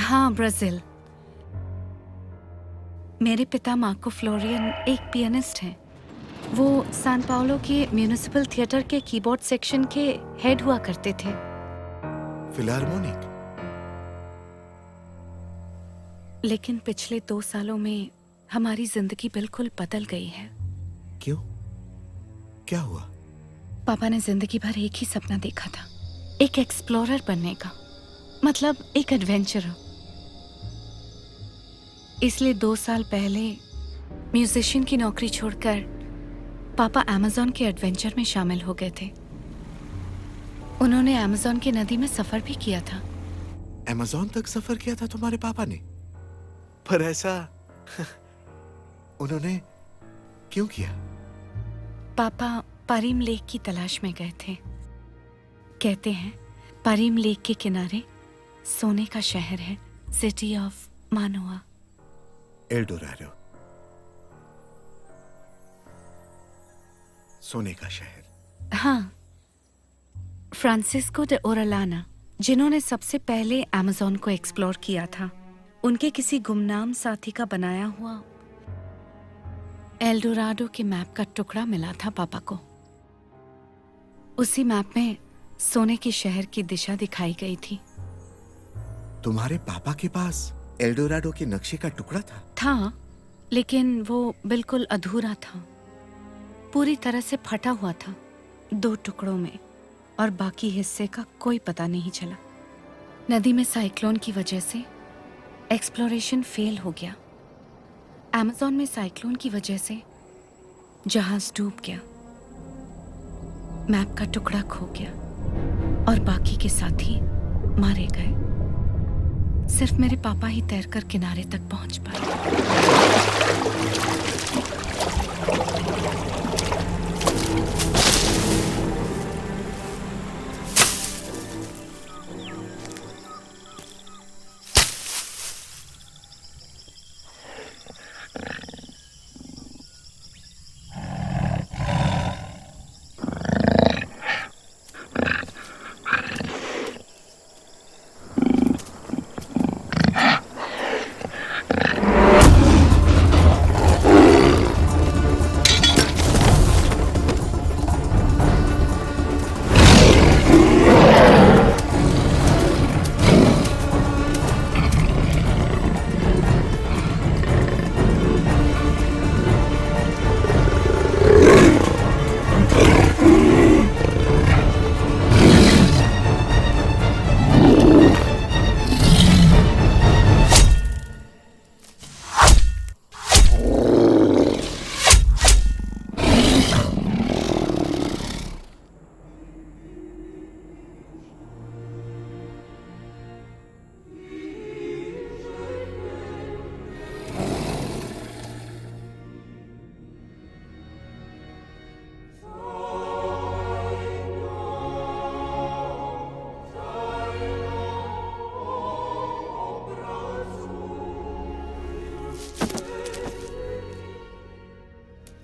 हाँ, ब्राजील। मेरे पिता मार्को फ्लोरियन एक पियानिस्ट हैं। वो सान पाउलो के म्यूनिसिपल थिएटर के कीबोर्ड सेक्शन के हेड हुआ करते थे। फिलार्मोनिक। लेकिन पिछले 2 सालों में हमारी जिंदगी बिल्कुल बदल गई है। क्यों? क्या हुआ? पापा ने जिंदगी भर एक ही सपना देखा था, एक एक्सप्लोरर बनने का, मतलब एक एडवेंचरर। इसलिए 2 साल पहले म्यूजिशियन की नौकरी छोड़कर पापा अमेज़न के एडवेंचर में शामिल हो गए थे। उन्होंने अमेज़न की नदी में सफर भी किया था। अमेज़न तक सफर किया था तुम्हारे पापा ने? पर ऐसा उन्होंने क्यों किया? पापा पारीम लेक की तलाश में गए थे। कहते हैं पारीम लेक के किनारे सोने का शहर है, सिटी ऑफ मानोआ। एल्डोराडो, सोने का शहर। हाँ, फ्रांसिस्को डे ओरालाना, जिन्होंने सबसे पहले अमेज़न को एक्सप्लोर किया था, उनके किसी गुमनाम साथी का बनाया हुआ एल्डोराडो के मैप का टुकड़ा मिला था पापा को। उसी मैप में सोने के शहर की दिशा दिखाई गई थी। तुम्हारे पापा के पास एल्डोराडो के नक्शे का टुकड़ा था? लेकिन वो बिल्कुल अधूरा था, पूरी तरह से फटा हुआ था, 2 टुकड़ों में, और बाकी हिस्से का कोई पता नहीं चला। नदी में साइक्लोन की वजह से एक्सप्लोरेशन फेल हो गया। अमेज़न में साइक्लोन की वजह से जहाज डूब गया, मैप का टुकड़ा खो गया और बाकी के साथी मारे गए। सिर्फ मेरे पापा ही तैरकर किनारे तक पहुंच पाए।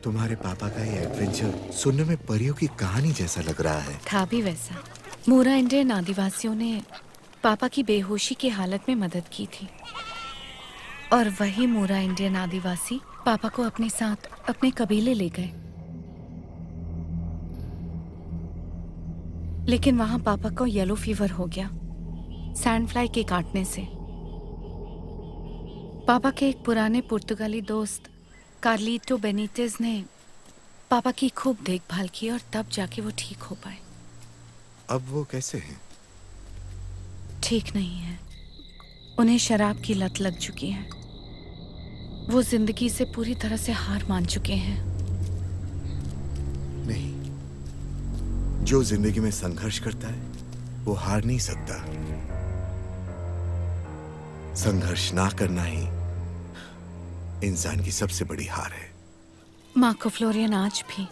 तुम्हारे पापा का ये एडवेंचर सुनने में परियों की कहानी जैसा लग रहा है। था भी वैसा। मूरा इंडियन आदिवासियों ने पापा की बेहोशी की हालत में मदद की थी, और वही मूरा इंडियन आदिवासी पापा को अपने साथ अपने कबीले ले गए। लेकिन वहां पापा को येलो फीवर हो गया, सैंड फ्लाई के काटने से। पापा के एक पुराने पुर्तगाली दोस्त कार्लिटो बेनिटेज ने पापा की खूब देखभाल की और तब जाके वो ठीक हो पाए। अब वो कैसे हैं? ठीक नहीं है। उन्हें शराब की लत लग चुकी है। वो जिंदगी से पूरी तरह से हार मान चुके हैं। नहीं, जो जिंदगी में संघर्ष करता है वो हार नहीं सकता। संघर्ष ना करना ही इंसान की सबसे बड़ी हार है। मार्को फ्लोरियन आज भी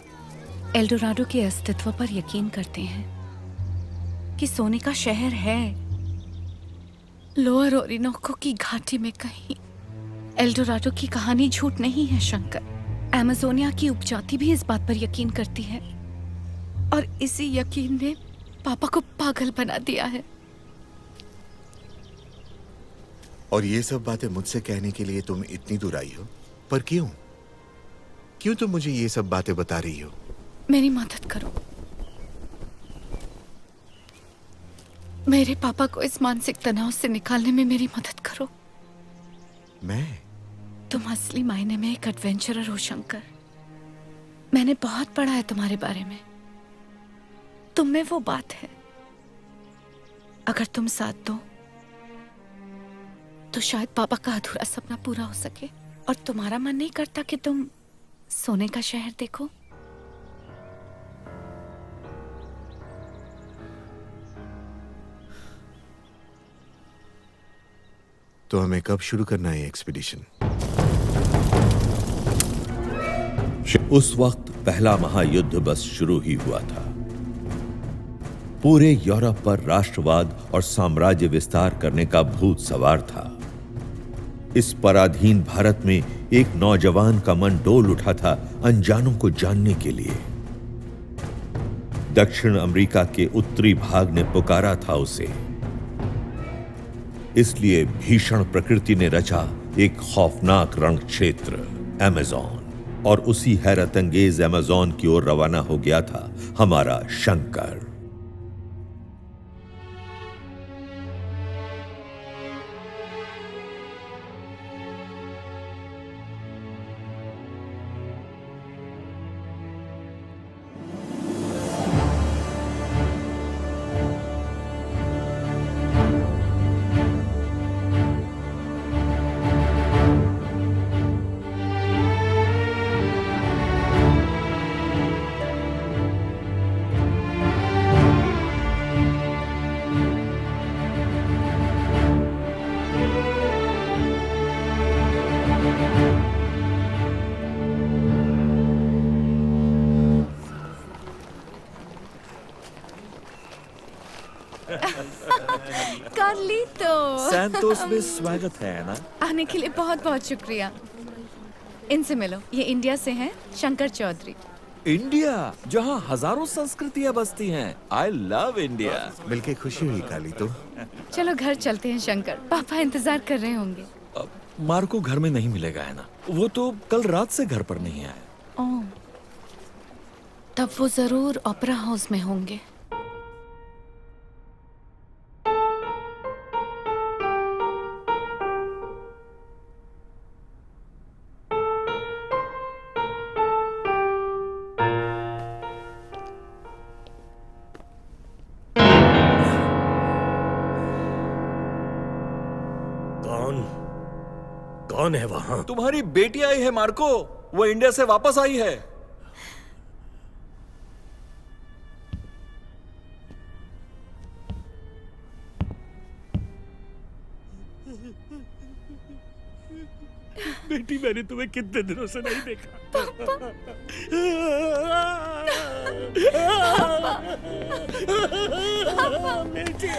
एल्डोराडो के अस्तित्व पर यकीन करते हैं कि सोने का शहर है लोअर ओरिनोको की घाटी में कहीं। एल्डोराडो की कहानी झूठ नहीं है शंकर। अमेज़ोनिया की उपजाति भी इस बात पर यकीन करती है, और इसी यकीन ने पापा को पागल बना दिया है। और ये सब बातें मुझसे कहने के लिए तुम इतनी दूर आई हो, पर क्यों? क्यों तुम मुझे ये सब बातें बता रही हो? मेरी मदद करो। मेरे पापा को इस मानसिक तनाव से निकालने में मेरी मदद करो। मैं? तुम असली मायने में एक एडवेंचरर हो शंकर। मैंने बहुत पढ़ा है तुम्हारे बारे में। तुम में वो बात है। अगर तुम साथ दो तो शायद पापा का अधूरा सपना पूरा हो सके। और तुम्हारा मन नहीं करता कि तुम सोने का शहर देखो? तो हमें कब शुरू करना है एक्सपीडिशन? उस वक्त पहला महायुद्ध बस शुरू ही हुआ था। पूरे यूरोप पर राष्ट्रवाद और साम्राज्य विस्तार करने का भूत सवार था। इस पराधीन भारत में एक नौजवान का मन डोल उठा था अनजानों को जानने के लिए। दक्षिण अमेरिका के उत्तरी भाग ने पुकारा था उसे। इसलिए भीषण प्रकृति ने रचा एक खौफनाक रण क्षेत्र अमेज़न, और उसी हैरत अंगेज अमेज़न की ओर रवाना हो गया था हमारा शंकर। कार्लितो, सैंतोस में स्वागत है ना। आने के लिए बहुत बहुत शुक्रिया। इनसे मिलो, ये इंडिया से हैं, शंकर चौधरी। इंडिया, जहाँ हजारों संस्कृतियाँ बसती हैं। I love India. मिलके खुशी हुई काली। तो चलो घर चलते हैं शंकर, पापा इंतजार कर रहे होंगे। मार्को घर में नहीं मिलेगा है ना, वो तो कल रात से घर पर नहीं आया। ओह, तब वो जरूर ओपेरा हाउस में होंगे। कौन है वहां? तुम्हारी बेटी आई है मार्को, वो इंडिया से वापस आई है। बेटी, मैंने तुम्हें कितने दिनों से नहीं देखा। बेटी।